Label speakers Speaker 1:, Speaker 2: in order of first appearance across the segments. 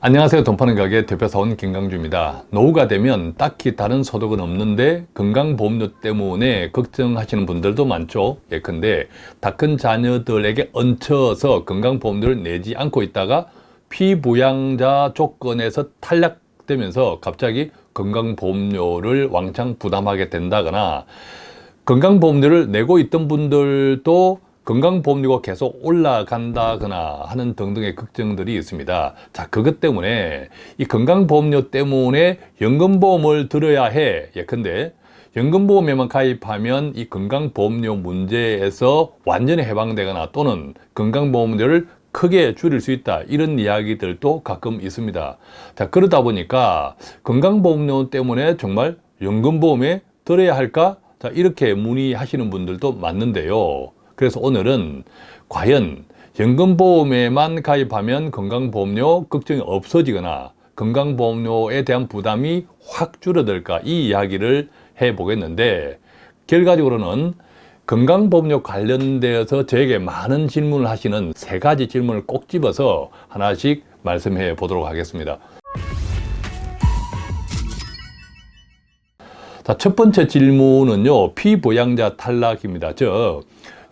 Speaker 1: 안녕하세요. 돈 파는 가게 대표사원 김강주입니다. 노후가 되면 딱히 다른 소득은 없는데 건강보험료 때문에 걱정하시는 분들도 많죠. 예컨대 다 큰 자녀들에게 얹혀서 건강보험료를 내지 않고 있다가 피부양자 조건에서 탈락되면서 갑자기 건강보험료를 왕창 부담하게 된다거나, 건강보험료를 내고 있던 분들도 건강보험료가 계속 올라간다거나 하는 등등의 걱정들이 있습니다. 자, 그것 때문에 이 건강보험료 때문에 연금보험을 들어야 해. 예컨대 연금보험에만 가입하면 이 건강보험료 문제에서 완전히 해방되거나 또는 건강보험료를 크게 줄일 수 있다, 이런 이야기들도 가끔 있습니다. 자, 그러다 보니까 건강보험료 때문에 정말 연금보험에 들어야 할까? 자, 이렇게 문의하시는 분들도 많는데요. 그래서 오늘은 과연 연금보험에만 가입하면 건강보험료 걱정이 없어지거나 건강보험료에 대한 부담이 확 줄어들까, 이 이야기를 해보겠는데, 결과적으로는 건강보험료 관련되어서 저에게 많은 질문을 하시는 세 가지 질문을 꼭 집어서 하나씩 말씀해 보도록 하겠습니다. 자, 첫 번째 질문은요, 피부양자 탈락입니다.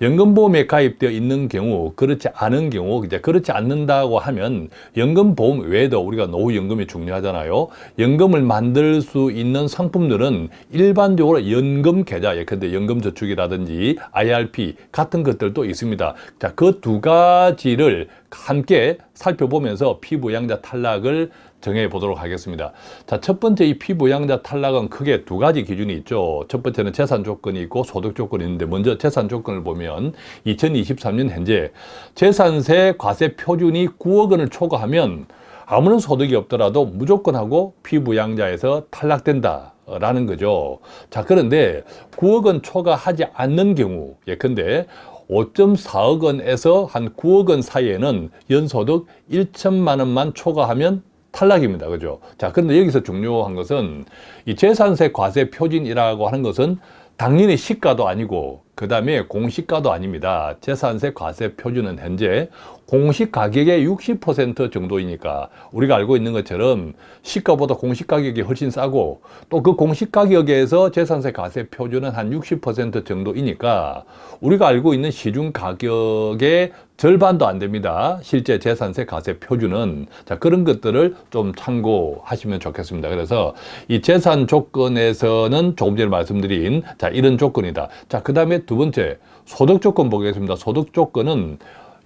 Speaker 1: 연금보험에 가입되어 있는 경우, 그렇지 않은 경우, 이제 그렇지 않는다고 하면 연금보험 외에도 우리가 노후연금이 중요하잖아요. 연금을 만들 수 있는 상품들은 일반적으로 연금계좌, 예컨대 연금저축이라든지 IRP 같은 것들도 있습니다. 자, 그 두 가지를 함께 살펴보면서 피부양자 탈락을 정해 보도록 하겠습니다. 자, 첫 번째 이 피부양자 탈락은 크게 두 가지 기준이 있죠. 첫 번째는 재산 조건이 있고 소득 조건이 있는데, 먼저 재산 조건을 보면 2023년 현재 재산세 과세 표준이 9억 원을 초과하면 아무런 소득이 없더라도 무조건 하고 피부양자에서 탈락된다 라는 거죠. 자, 그런데 9억 원 초과하지 않는 경우, 예컨대 5.4억 원에서 한 9억 원 사이에는 연소득 1천만 원만 초과하면 탈락입니다. 그죠? 자, 그런데 여기서 중요한 것은 이 재산세 과세 표준이라고 하는 것은 당연히 시가도 아니고 그 다음에 공시가도 아닙니다. 재산세 과세 표준은 현재 공시가격의 60% 정도이니까, 우리가 알고 있는 것처럼 시가보다 공시가격이 훨씬 싸고 또 그 공시가격에서 재산세 과세 표준은 한 60% 정도이니까 우리가 알고 있는 시중 가격의 절반도 안 됩니다. 실제 재산세 과세 표준은. 자, 그런 것들을 좀 참고하시면 좋겠습니다. 그래서 이 재산 조건에서는 조금 전에 말씀드린 자, 이런 조건이다. 자, 그 다음에 두 번째 소득 조건 보겠습니다. 소득 조건은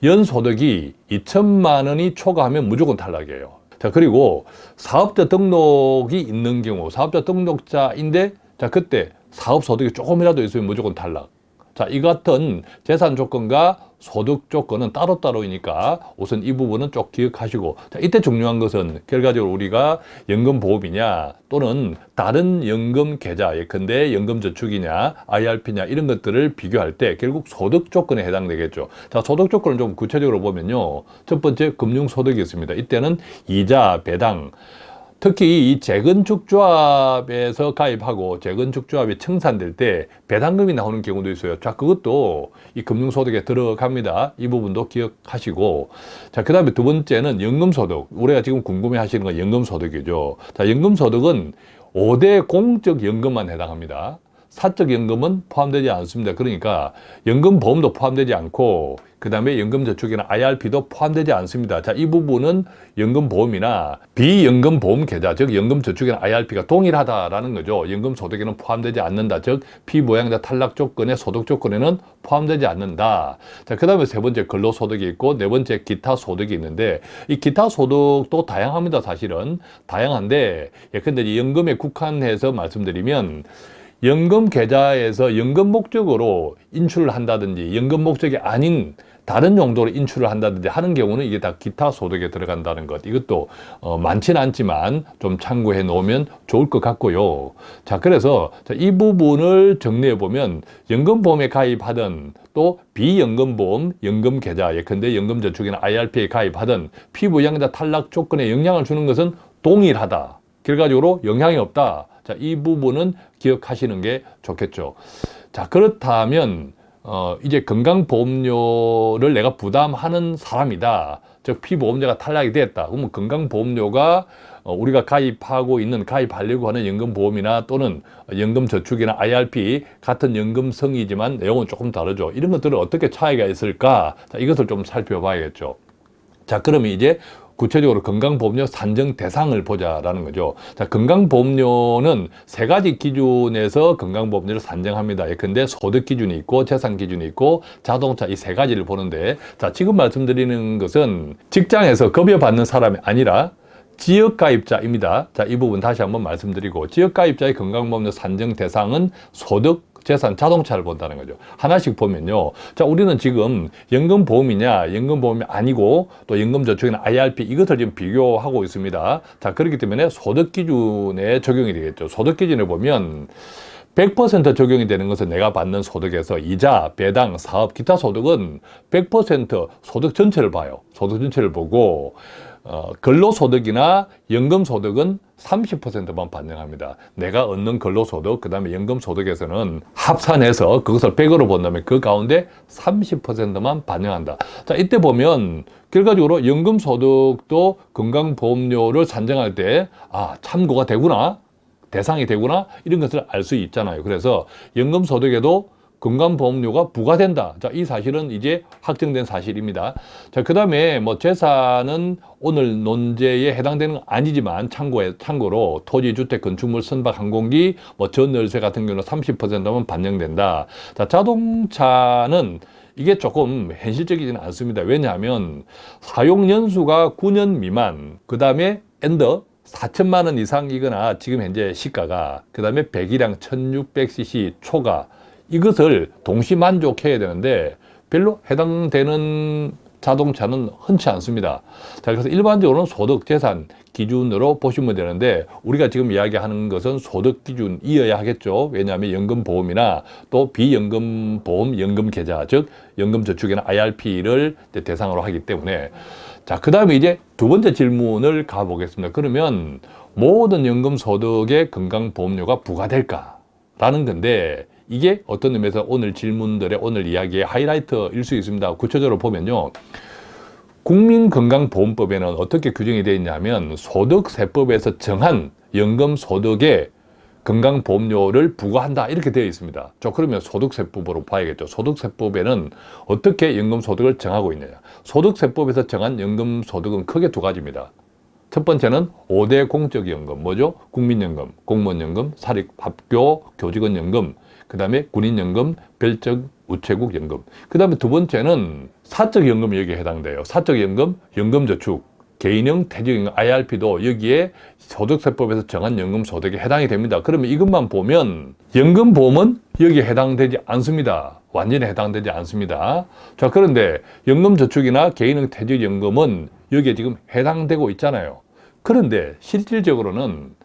Speaker 1: 연소득이 2천만 원이 초과하면 무조건 탈락이에요. 자, 그리고 사업자 등록이 있는 경우, 사업자 등록자인데 자, 그때 사업 소득이 조금이라도 있으면 무조건 탈락. 자, 이 같은 재산 조건과 소득 조건은 따로따로이니까 우선 이 부분은 쭉 기억하시고, 자, 이때 중요한 것은 결과적으로 우리가 연금보험이냐 또는 다른 연금 계좌, 예컨대 연금저축이냐 IRP냐 이런 것들을 비교할 때 결국 소득 조건에 해당되겠죠. 자, 소득 조건을 좀 구체적으로 보면요, 첫 번째 금융소득이 있습니다. 이때는 이자, 배당, 특히 이 재건축조합에서 가입하고 재건축조합이 청산될 때 배당금이 나오는 경우도 있어요. 자, 그것도 이 금융소득에 들어갑니다. 이 부분도 기억하시고, 자, 그 다음에 두 번째는 연금소득. 우리가 지금 궁금해 하시는 건 연금소득이죠. 자, 연금소득은 5대 공적연금만 해당합니다. 사적연금은 포함되지 않습니다. 그러니까 연금보험도 포함되지 않고 그 다음에 연금저축이나 IRP도 포함되지 않습니다. 자, 이 부분은 연금보험이나 비연금보험 계좌, 즉 연금저축이나 IRP가 동일하다라는 거죠. 연금소득에는 포함되지 않는다. 즉 피부양자 탈락 조건의 소득 조건에는 포함되지 않는다. 자, 그 다음에 세 번째 근로소득이 있고 네 번째 기타 소득이 있는데, 이 기타 소득도 다양합니다. 사실은 다양한데 예컨대 연금에 국한해서 말씀드리면 연금 계좌에서 연금 목적으로 인출을 한다든지 연금 목적이 아닌 다른 용도로 인출을 한다든지 하는 경우는 이게 다 기타 소득에 들어간다는 것, 이것도 많지는 않지만 좀 참고해 놓으면 좋을 것 같고요. 자, 그래서 이 부분을 정리해 보면 연금보험에 가입하든 또 비연금보험, 연금계좌, 예컨대 연금저축이나 IRP에 가입하든 피부양자 탈락 조건에 영향을 주는 것은 동일하다. 결과적으로 영향이 없다. 자, 이 부분은 기억하시는 게 좋겠죠. 자, 그렇다면 이제 건강보험료를 내가 부담하는 사람이다. 즉 피보험자가 탈락이 됐다. 그러면 건강보험료가 우리가 가입하려고 하는 연금보험이나 또는 연금저축이나 IRP 같은 연금성이지만 내용은 조금 다르죠. 이런 것들은 어떻게 차이가 있을까? 자, 이것을 좀 살펴봐야겠죠. 자, 그러면 이제 구체적으로 건강보험료 산정 대상을 보자라는 거죠. 자, 건강보험료는 세 가지 기준에서 건강보험료를 산정합니다. 예컨대 소득 기준이 있고 재산 기준이 있고 자동차 이 세 가지를 보는데, 자, 지금 말씀드리는 것은 직장에서 급여받는 사람이 아니라 지역가입자입니다. 자, 이 부분 다시 한번 말씀드리고, 지역가입자의 건강보험료 산정 대상은 소득, 재산, 자동차를 본다는 거죠. 하나씩 보면요. 자, 우리는 지금 연금보험이냐, 연금보험이 아니고 또 연금저축이나 IRP 이것을 지금 비교하고 있습니다. 자, 그렇기 때문에 소득 기준에 적용이 되겠죠. 소득 기준을 보면 100% 적용이 되는 것은 내가 받는 소득에서 이자, 배당, 사업, 기타 소득은 100% 소득 전체를 봐요. 소득 전체를 보고 근로소득이나 연금소득은 30%만 반영합니다. 내가 얻는 근로소득, 그 다음에 연금소득에서는 합산해서 그것을 100으로 본다면 그 가운데 30%만 반영한다. 자, 이때 보면 결과적으로 연금소득도 건강보험료를 산정할 때 참고가 되구나, 대상이 되구나, 이런 것을 알 수 있잖아요. 그래서 연금소득에도 건강보험료가 부과된다. 자, 이 사실은 이제 확정된 사실입니다. 자, 그 다음에 재산은 오늘 논제에 해당되는 건 아니지만 참고로 토지, 주택, 건축물, 선박, 항공기, 전월세 같은 경우는 30%만 반영된다. 자, 자동차는 이게 조금 현실적이지는 않습니다. 왜냐하면 사용 연수가 9년 미만, 그 다음에 엔더 4천만 원 이상이거나 지금 현재 시가가, 그 다음에 배기량 1600cc 초과, 이것을 동시 만족해야 되는데 별로 해당되는 자동차는 흔치 않습니다. 자, 그래서 일반적으로는 소득, 재산 기준으로 보시면 되는데 우리가 지금 이야기하는 것은 소득 기준이어야 하겠죠. 왜냐하면 연금보험이나 또 비연금보험, 연금계좌, 즉 연금저축이나 IRP를 대상으로 하기 때문에. 자, 그 다음에 이제 두 번째 질문을 가보겠습니다. 그러면 모든 연금소득에 건강보험료가 부과될까라는 건데, 이게 어떤 의미에서 오늘 질문들의 오늘 이야기의 하이라이트일 수 있습니다. 구체적으로 보면요. 국민건강보험법에는 어떻게 규정이 되어 있냐면 소득세법에서 정한 연금소득에 건강보험료를 부과한다 이렇게 되어 있습니다. 그러면 소득세법으로 봐야겠죠. 소득세법에는 어떻게 연금소득을 정하고 있느냐. 소득세법에서 정한 연금소득은 크게 두 가지입니다. 첫 번째는 5대 공적연금, 뭐죠? 국민연금, 공무원연금, 사립학교, 교직원연금, 그 다음에 군인연금, 별적 우체국연금. 그 다음에 두 번째는 사적연금이 여기에 해당돼요. 사적연금, 연금저축, 개인형 퇴직연금, IRP도 여기에 소득세법에서 정한 연금소득에 해당이 됩니다. 그러면 이것만 보면 연금보험은 여기에 해당되지 않습니다. 완전히 해당되지 않습니다. 자, 그런데 연금저축이나 개인형 퇴직연금은 여기에 지금 해당되고 있잖아요. 그런데 실질적으로는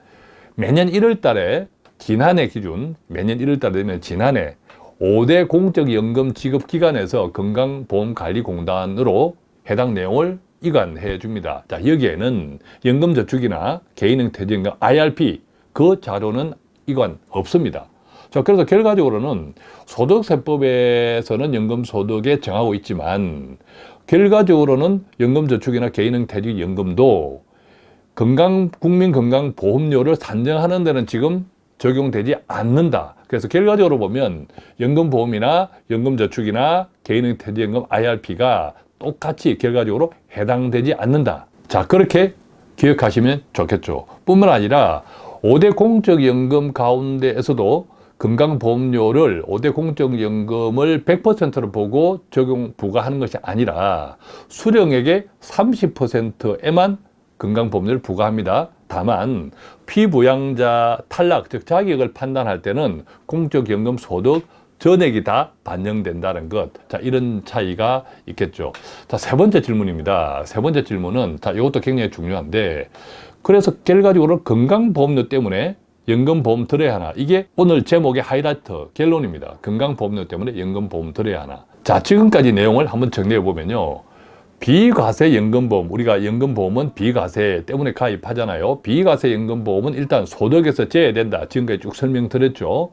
Speaker 1: 매년 1월 달에 지난해 기준, 매년 1월 달 되면 지난해 5대 공적연금 지급기관에서 건강보험관리공단으로 해당 내용을 이관해 줍니다. 자, 여기에는 연금저축이나 개인형 퇴직연금, IRP 그 자료는 이관 없습니다. 자, 그래서 결과적으로는 소득세법에서는 연금소득에 정하고 있지만 결과적으로는 연금저축이나 개인형 퇴직연금도 국민건강보험료를 산정하는 데는 지금 적용되지 않는다. 그래서 결과적으로 보면 연금보험이나 연금저축이나 개인형 퇴직연금, IRP가 똑같이 결과적으로 해당되지 않는다. 자, 그렇게 기억하시면 좋겠죠. 뿐만 아니라 5대 공적연금 가운데에서도 건강보험료를 5대 공적연금을 100%로 보고 부과하는 것이 아니라 수령액의 30%에만 건강보험료를 부과합니다. 다만 피부양자 탈락, 즉 자격을 판단할 때는 공적연금 소득 전액이 다 반영된다는 것. 자, 이런 차이가 있겠죠. 자, 세 번째 질문입니다. 세 번째 질문은, 자, 이것도 굉장히 중요한데, 그래서 결과적으로 건강보험료 때문에 연금보험 들어야 하나? 이게 오늘 제목의 하이라이트, 결론입니다. 건강보험료 때문에 연금보험 들어야 하나? 자, 지금까지 내용을 한번 정리해 보면요. 비과세 연금보험, 우리가 연금보험은 비과세 때문에 가입하잖아요. 비과세 연금보험은 일단 소득에서 제외된다. 지금까지 쭉 설명드렸죠.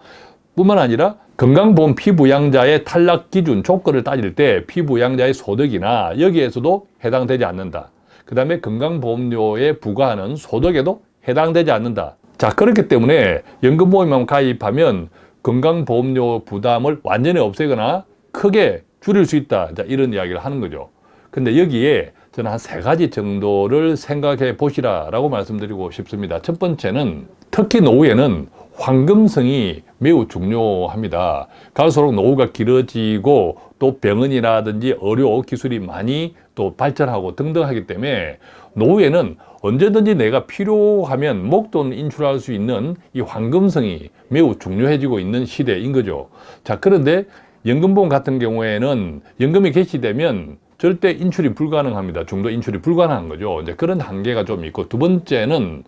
Speaker 1: 뿐만 아니라 건강보험 피부양자의 탈락 기준 조건을 따질 때 피부양자의 소득이나 여기에서도 해당되지 않는다. 그 다음에 건강보험료에 부과하는 소득에도 해당되지 않는다. 자, 그렇기 때문에 연금보험만 가입하면 건강보험료 부담을 완전히 없애거나 크게 줄일 수 있다. 자, 이런 이야기를 하는 거죠. 근데 여기에 저는 한 3가지 정도를 생각해 보시라라고 말씀드리고 싶습니다. 첫 번째는 특히 노후에는 황금성이 매우 중요합니다. 갈수록 노후가 길어지고 또 병원이라든지 의료 기술이 많이 또 발전하고 등등 하기 때문에 노후에는 언제든지 내가 필요하면 목돈 인출할 수 있는 이 황금성이 매우 중요해지고 있는 시대인 거죠. 자, 그런데 연금보험 같은 경우에는 연금이 개시되면 절대 인출이 불가능합니다. 중도 인출이 불가능한 거죠. 이제 그런 한계가 좀 있고, 두 번째는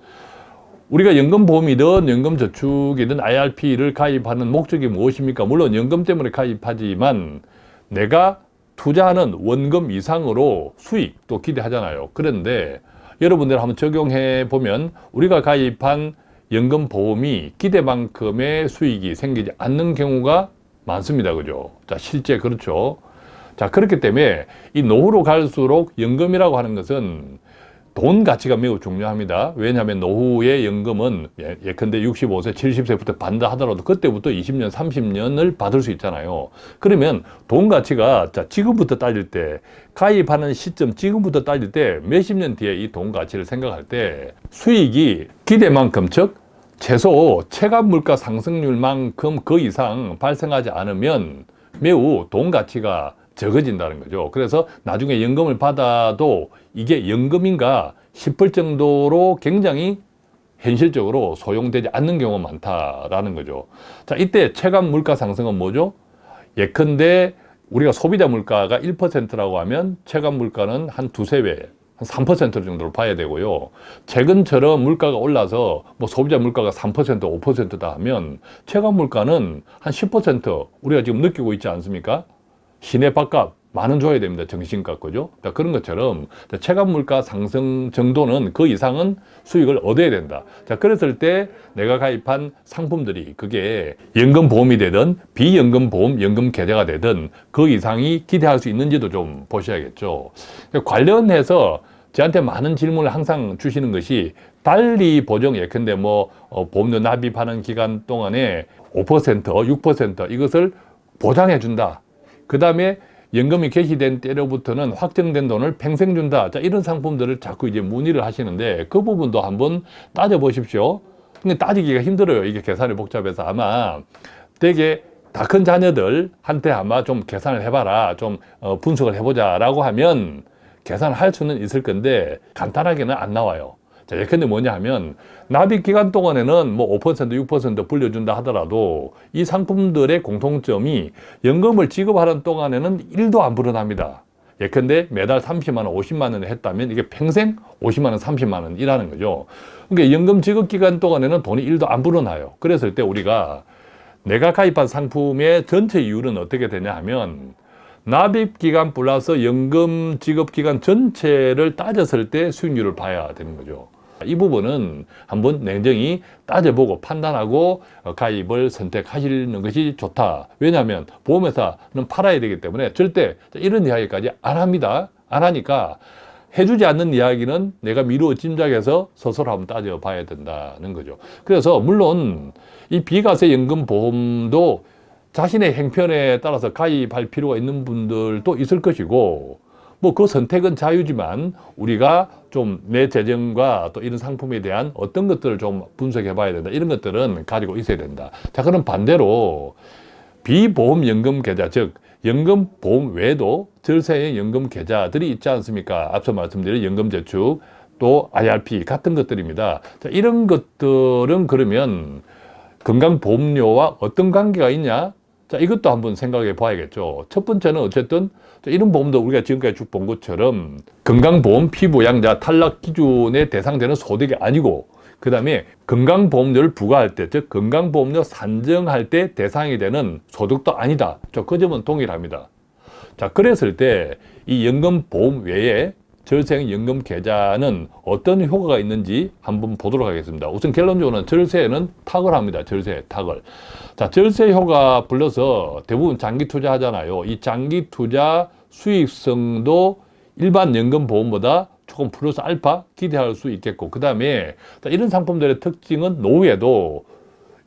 Speaker 1: 우리가 연금보험이든 연금저축이든 IRP를 가입하는 목적이 무엇입니까? 물론 연금 때문에 가입하지만 내가 투자하는 원금 이상으로 수익도 기대하잖아요. 그런데 여러분들 한번 적용해 보면 우리가 가입한 연금보험이 기대만큼의 수익이 생기지 않는 경우가 많습니다. 그죠? 자, 실제 그렇죠. 자, 그렇기 때문에 이 노후로 갈수록 연금이라고 하는 것은 돈 가치가 매우 중요합니다. 왜냐하면 노후의 연금은 예컨대 65세, 70세부터 받는다 하더라도 그때부터 20년, 30년을 받을 수 있잖아요. 그러면 돈 가치가 자, 지금부터 따질 때 가입하는 시점 지금부터 따질 때 몇십 년 뒤에 이 돈 가치를 생각할 때 수익이 기대만큼 즉 최소 체감 물가 상승률만큼 그 이상 발생하지 않으면 매우 돈 가치가 적어진다는 거죠. 그래서 나중에 연금을 받아도 이게 연금인가 싶을 정도로 굉장히 현실적으로 소용되지 않는 경우가 많다라는 거죠. 자, 이때 체감 물가 상승은 뭐죠? 예컨대 우리가 소비자 물가가 1%라고 하면 체감 물가는 한 두세 배, 한 3% 정도로 봐야 되고요. 최근처럼 물가가 올라서 뭐 소비자 물가가 3%, 5%다 하면 체감 물가는 한 10% 우리가 지금 느끼고 있지 않습니까? 시내 밥값 만 원 줘야 됩니다. 정신값, 그죠? 그런 것처럼 체감 물가 상승 정도는 그 이상은 수익을 얻어야 된다. 자, 그랬을 때 내가 가입한 상품들이 그게 연금보험이 되든 비연금보험, 연금 계좌가 되든 그 이상이 기대할 수 있는지도 좀 보셔야겠죠. 관련해서 저한테 많은 질문을 항상 주시는 것이 달리 보정 예컨대 뭐 보험료 납입하는 기간 동안에 5%, 6% 이것을 보장해 준다. 그 다음에 연금이 개시된 때로부터는 확정된 돈을 평생 준다. 자, 이런 상품들을 자꾸 이제 문의를 하시는데 그 부분도 한번 따져보십시오. 근데 따지기가 힘들어요. 이게 계산이 복잡해서 아마 되게 다 큰 자녀들한테 아마 좀 계산을 해봐라. 좀 분석을 해보자 라고 하면 계산을 할 수는 있을 건데 간단하게는 안 나와요. 자, 예컨대 뭐냐 하면 납입 기간 동안에는 뭐 5%, 6% 불려준다 하더라도 이 상품들의 공통점이 연금을 지급하는 동안에는 1도 안 불어납니다. 예컨대 매달 30만 원, 50만 원을 했다면 이게 평생 50만 원, 30만 원이라는 거죠. 그러니까 연금 지급 기간 동안에는 돈이 1도 안 불어나요. 그랬을 때 우리가 내가 가입한 상품의 전체 이율은 어떻게 되냐 하면 납입 기간 플러스 연금 지급 기간 전체를 따졌을 때 수익률을 봐야 되는 거죠. 이 부분은 한번 냉정히 따져보고 판단하고 가입을 선택하시는 것이 좋다. 왜냐하면 보험회사는 팔아야 되기 때문에 절대 이런 이야기까지 안 합니다. 안 하니까 해주지 않는 이야기는 내가 미루어 짐작해서 스스로 한번 따져봐야 된다는 거죠. 그래서 물론 이 비과세 연금보험도 자신의 행편에 따라서 가입할 필요가 있는 분들도 있을 것이고 뭐 그 선택은 자유지만 우리가 좀 내 재정과 또 이런 상품에 대한 어떤 것들을 좀 분석해 봐야 된다. 이런 것들은 가지고 있어야 된다. 자, 그럼 반대로 비보험 연금 계좌, 즉 연금보험 외에도 절세의 연금 계좌들이 있지 않습니까? 앞서 말씀드린 연금저축 또 IRP 같은 것들입니다. 자, 이런 것들은 그러면 건강보험료와 어떤 관계가 있냐? 자, 이것도 한번 생각해 봐야겠죠. 첫 번째는 어쨌든 이런 보험도 우리가 지금까지 쭉 본 것처럼 건강보험 피부양자 탈락 기준에 대상되는 소득이 아니고 그 다음에 건강보험료를 부과할 때, 즉 건강보험료 산정할 때 대상이 되는 소득도 아니다. 그 점은 동일합니다. 자, 그랬을 때 이 연금보험 외에 절세형 연금 계좌는 어떤 효과가 있는지 한번 보도록 하겠습니다. 우선 결론적으로는 절세는 탁월합니다. 절세, 탁월. 자, 절세 효과 불러서 대부분 장기 투자 하잖아요. 이 장기 투자 수익성도 일반 연금 보험보다 조금 플러스 알파 기대할 수 있겠고, 그 다음에 이런 상품들의 특징은 노후에도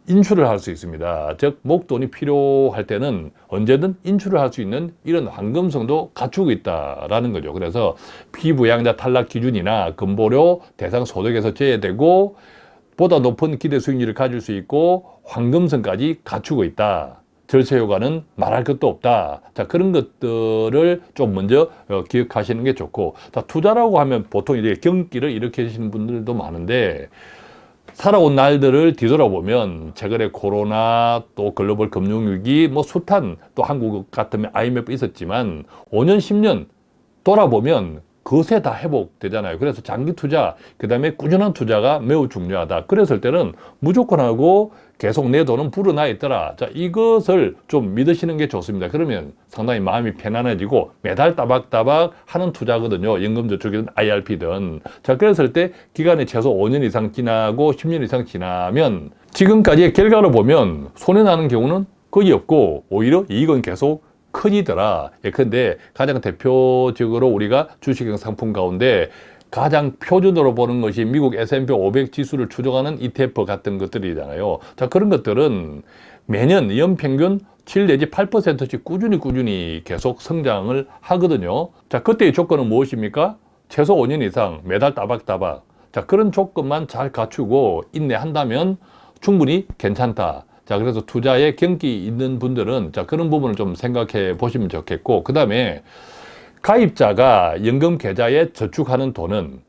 Speaker 1: 인출을 할 수 있습니다. 즉 목돈이 필요할 때는 언제든 인출을 할 수 있는 이런 황금성도 갖추고 있다라는 거죠. 그래서 피부양자 탈락 기준이나 근보료 대상 소득에서 제외되고 보다 높은 기대 수익률을 가질 수 있고 황금성까지 갖추고 있다. 절세 효과는 말할 것도 없다. 자, 그런 것들을 좀 먼저 기억하시는 게 좋고, 자, 투자라고 하면 보통 이제 경기를 일으키시는 분들도 많은데, 살아온 날들을 뒤돌아보면 최근에 코로나, 또 글로벌 금융위기, 뭐 숱한, 또 한국 같으면 IMF 있었지만 5년, 10년 돌아보면 그새 다 회복되잖아요. 그래서 장기 투자, 그 다음에 꾸준한 투자가 매우 중요하다. 그랬을 때는 무조건 하고 계속 내 돈은 불어나 있더라. 자, 이것을 좀 믿으시는 게 좋습니다. 그러면 상당히 마음이 편안해지고 매달 따박따박 하는 투자거든요. 연금저축이든 IRP든. 자, 그랬을 때 기간이 최소 5년 이상 지나고 10년 이상 지나면 지금까지의 결과를 보면 손해나는 경우는 거의 없고 오히려 이익은 계속 커지더라. 예컨대 가장 대표적으로 우리가 주식형 상품 가운데 가장 표준으로 보는 것이 미국 S&P 500 지수를 추종하는 ETF 같은 것들이잖아요. 자, 그런 것들은 매년 연평균 7 내지 8%씩 꾸준히 계속 성장을 하거든요. 자, 그때의 조건은 무엇입니까? 최소 5년 이상 매달 따박따박. 자, 그런 조건만 잘 갖추고 인내한다면 충분히 괜찮다. 자, 그래서 투자에 경기 있는 분들은 자, 그런 부분을 좀 생각해 보시면 좋겠고, 그 다음에 가입자가 연금 계좌에 저축하는 돈은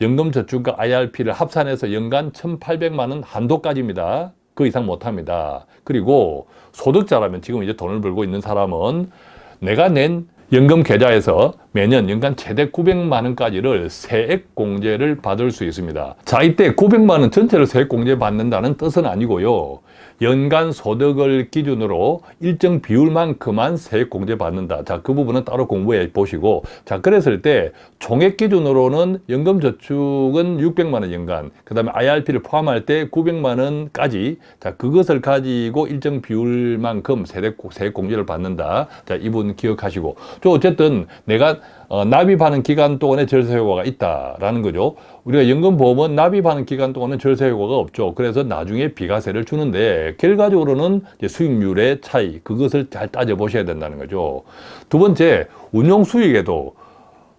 Speaker 1: 연금저축과 IRP를 합산해서 연간 1,800만 원 한도까지입니다. 그 이상 못합니다. 그리고 소득자라면 지금 이제 돈을 벌고 있는 사람은 내가 낸 연금 계좌에서 매년 연간 최대 900만 원까지를 세액 공제를 받을 수 있습니다. 자, 이때 900만 원 전체를 세액 공제 받는다는 뜻은 아니고요. 연간 소득을 기준으로 일정 비율만큼만 세액 공제 받는다. 자, 그 부분은 따로 공부해 보시고, 자, 그랬을 때 총액 기준으로는 연금저축은 600만 원 연간, 그 다음에 IRP를 포함할 때 900만 원까지, 자, 그것을 가지고 일정 비율만큼 세액 공제를 받는다. 자, 이 부분 기억하시고, 또 어쨌든 내가 납입하는 기간 동안에 절세 효과가 있다라는 거죠. 우리가 연금보험은 납입하는 기간 동안은 절세 효과가 없죠. 그래서 나중에 비과세를 주는데 결과적으로는 이제 수익률의 차이, 그것을 잘 따져보셔야 된다는 거죠. 두 번째, 운용 수익에도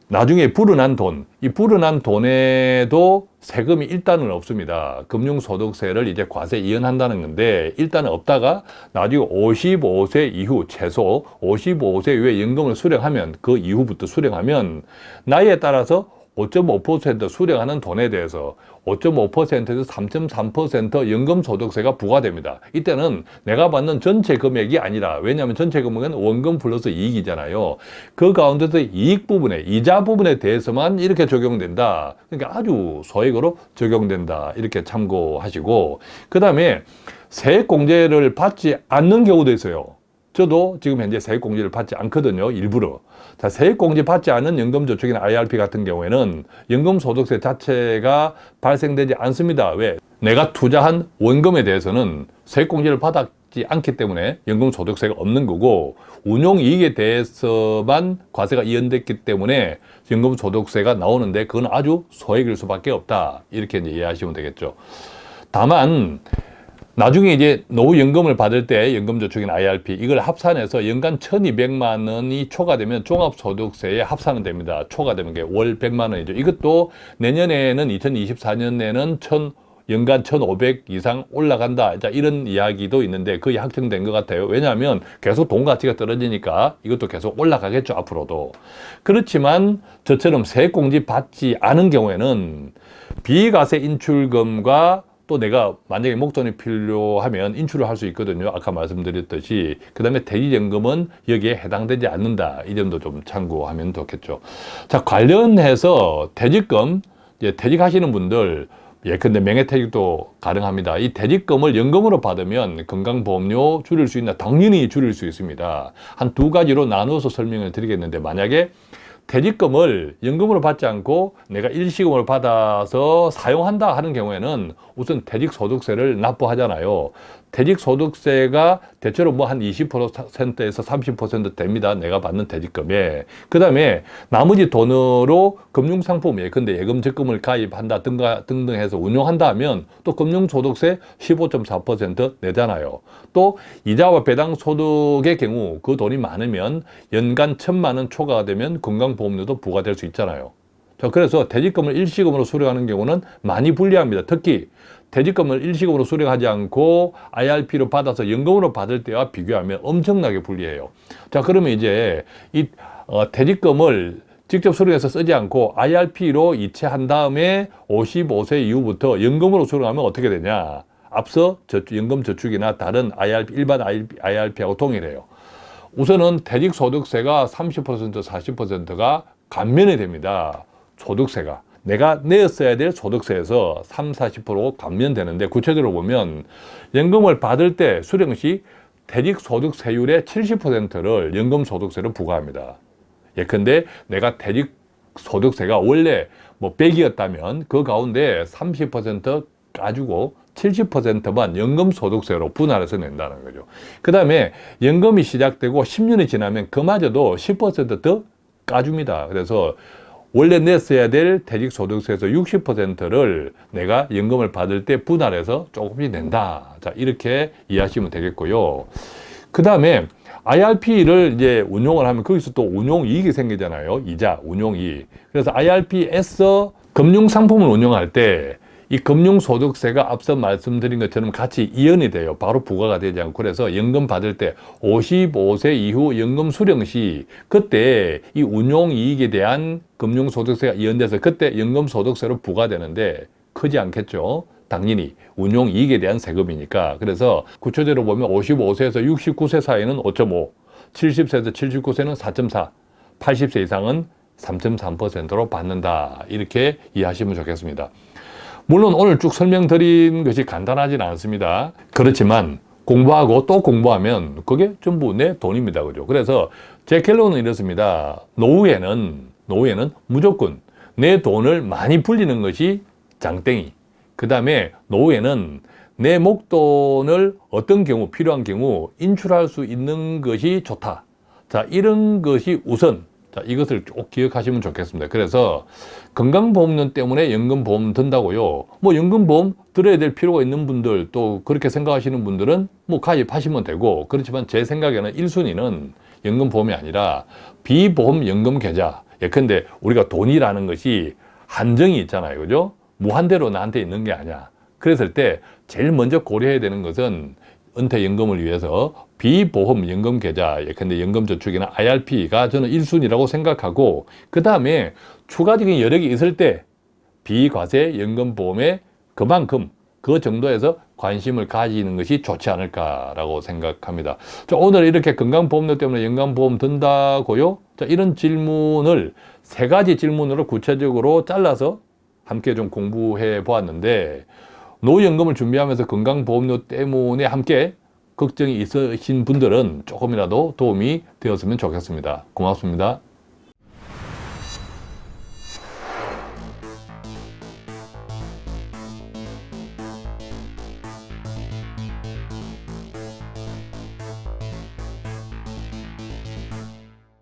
Speaker 1: 나중에 불어난 돈, 이 불어난 돈에도 세금이 일단은 없습니다. 금융소득세를 이제 과세 이연한다는 건데 일단은 없다가 나중에 55세 이후 최소 55세 이후에 연금을 수령하면 그 이후부터 수령하면 나이에 따라서 5.5% 수령하는 돈에 대해서 5.5%에서 3.3% 연금소득세가 부과됩니다. 이때는 내가 받는 전체 금액이 아니라, 왜냐하면 전체 금액은 원금 플러스 이익이잖아요. 그 가운데서 이익 부분에, 이자 부분에 대해서만 이렇게 적용된다. 그러니까 아주 소액으로 적용된다. 이렇게 참고하시고, 그 다음에 세액공제를 받지 않는 경우도 있어요. 저도 지금 현재 세액공제를 받지 않거든요. 일부러. 자, 세액공제 받지 않은 연금저축이나 IRP 같은 경우에는 연금소득세 자체가 발생되지 않습니다. 왜? 내가 투자한 원금에 대해서는 세액공제를 받았지 않기 때문에 연금소득세가 없는 거고, 운용이익에 대해서만 과세가 이연됐기 때문에 연금소득세가 나오는데 그건 아주 소액일 수밖에 없다. 이렇게 이제 이해하시면 되겠죠. 다만 나중에 이제 노후연금을 받을 때 연금저축이나 IRP 이걸 합산해서 연간 1,200만 원이 초과되면 종합소득세에 합산은 됩니다. 초과되는 게 월 100만 원이죠. 이것도 내년에는 2024년에는 연간 1,500 이상 올라간다. 자, 이런 이야기도 있는데 거의 확정된 것 같아요. 왜냐하면 계속 돈 가치가 떨어지니까 이것도 계속 올라가겠죠, 앞으로도. 그렇지만 저처럼 세액공제 받지 않은 경우에는 비과세 인출금과 또 내가 만약에 목돈이 필요하면 인출을 할 수 있거든요. 아까 말씀드렸듯이. 그 다음에 퇴직연금은 여기에 해당되지 않는다. 이 점도 좀 참고하면 좋겠죠. 자, 관련해서 퇴직금, 이제 퇴직하시는 분들, 예컨대 명예퇴직도 가능합니다. 이 퇴직금을 연금으로 받으면 건강보험료 줄일 수 있나? 당연히 줄일 수 있습니다. 한 두 가지로 나누어서 설명을 드리겠는데, 만약에 퇴직금을 연금으로 받지 않고 내가 일시금으로 받아서 사용한다 하는 경우에는 우선 퇴직소득세를 납부하잖아요. 퇴직소득세가 대체로 뭐 한 20%에서 30% 됩니다. 내가 받는 퇴직금에. 그 다음에 나머지 돈으로 금융상품, 예컨대 예금 적금을 가입한다 등등 해서 운용한다 하면 또 금융소득세 15.4% 내잖아요. 또 이자와 배당 소득의 경우 그 돈이 많으면 연간 1,000만 원 초과가 되면 건강보험료도 부과될 수 있잖아요. 자, 그래서 퇴직금을 일시금으로 수령하는 경우는 많이 불리합니다. 특히 퇴직금을 일시금으로 수령하지 않고 IRP로 받아서 연금으로 받을 때와 비교하면 엄청나게 불리해요. 자, 그러면 이제 이 퇴직금을 직접 수령해서 쓰지 않고 IRP로 이체한 다음에 55세 이후부터 연금으로 수령하면 어떻게 되냐? 앞서 연금저축이나 다른 일반 IRP하고 동일해요. 우선은 퇴직소득세가 30%, 40%가 감면이 됩니다. 소득세가. 내가 내었어야 될 소득세에서 30, 40% 감면되는데, 구체적으로 보면 연금을 받을 때 수령 시 퇴직소득세율의 70%를 연금소득세로 부과합니다. 예컨대 내가 퇴직소득세가 원래 뭐 100이었다면 그 가운데 30% 까주고 70%만 연금소득세로 분할해서 낸다는 거죠. 그 다음에 연금이 시작되고 10년이 지나면 그마저도 10% 까줍니다. 그래서 원래 냈어야 될 퇴직소득세에서 60%를 내가 연금을 받을 때 분할해서 조금씩 낸다. 자, 이렇게 이해하시면 되겠고요. 그 다음에 IRP를 이제 운용을 하면 거기서 또 운용이익이 생기잖아요. 이자, 운용이익. 그래서 IRP에서 금융상품을 운용할 때 이 금융소득세가 앞서 말씀드린 것처럼 같이 이연이 돼요. 바로 부과가 되지 않고. 그래서 연금 받을 때 55세 이후 연금 수령 시 그때 이 운용이익에 대한 금융소득세가 이연돼서 그때 연금소득세로 부과되는데 크지 않겠죠. 당연히 운용이익에 대한 세금이니까. 그래서 구체적으로 보면 55세에서 69세 사이는 5.5, 70세에서 79세는 4.4, 80세 이상은 3.3%로 받는다. 이렇게 이해하시면 좋겠습니다. 물론 오늘 쭉 설명드린 것이 간단하진 않습니다. 그렇지만 공부하고 또 공부하면 그게 전부 내 돈입니다. 그죠? 그래서 제 결론은 이렇습니다. 노후에는 무조건 내 돈을 많이 불리는 것이 장땡이. 그 다음에 노후에는 내 목돈을 어떤 경우, 필요한 경우 인출할 수 있는 것이 좋다. 자, 이런 것이 우선. 자, 이것을 꼭 기억하시면 좋겠습니다. 그래서 건강보험료 때문에 연금보험 든다고요. 뭐 연금보험 들어야 될 필요가 있는 분들, 또 그렇게 생각하시는 분들은 뭐 가입하시면 되고, 그렇지만 제 생각에는 1순위는 연금보험이 아니라 비보험 연금계좌. 예컨대 우리가 돈이라는 것이 한정이 있잖아요. 그죠? 무한대로 나한테 있는 게 아니야. 그랬을 때 제일 먼저 고려해야 되는 것은 은퇴연금을 위해서 비보험 연금계좌, 예컨대 연금저축이나 IRP가 저는 1순위라고 생각하고, 그 다음에 추가적인 여력이 있을 때 비과세 연금보험에 그만큼 그 정도에서 관심을 가지는 것이 좋지 않을까라고 생각합니다. 자, 오늘 이렇게 건강보험료 때문에 연금보험 든다고요? 자, 이런 질문을 3가지 질문으로 구체적으로 잘라서 함께 좀 공부해 보았는데, 노후연금을 준비하면서 건강보험료 때문에 함께 걱정이 있으신 분들은 조금이라도 도움이 되었으면 좋겠습니다. 고맙습니다.